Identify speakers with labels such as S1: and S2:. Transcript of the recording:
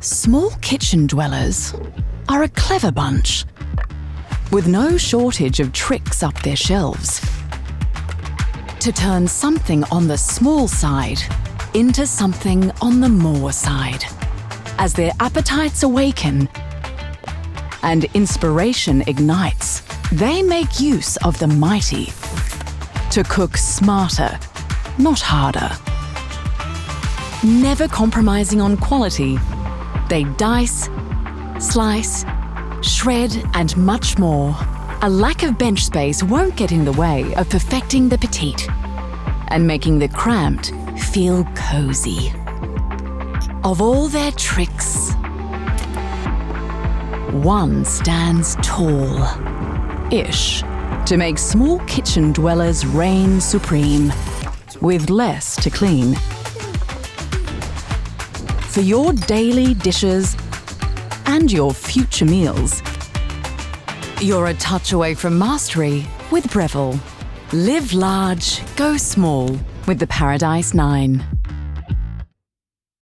S1: Small kitchen dwellers are a clever bunch, with no shortage of tricks up their shelves to turn something on the small side into something on the more side. As their appetites awaken and inspiration ignites, they make use of the mighty to cook smarter, not harder. Never compromising on quality, they dice, slice, shred, and much more. A lack of bench space won't get in the way of perfecting the petite and making the cramped feel cozy. Of all their tricks, one stands tall-ish to make small kitchen dwellers reign supreme with less to clean. For your daily dishes and your future meals, you're a touch away from mastery with Breville. Live large, go small with the Paradice 9.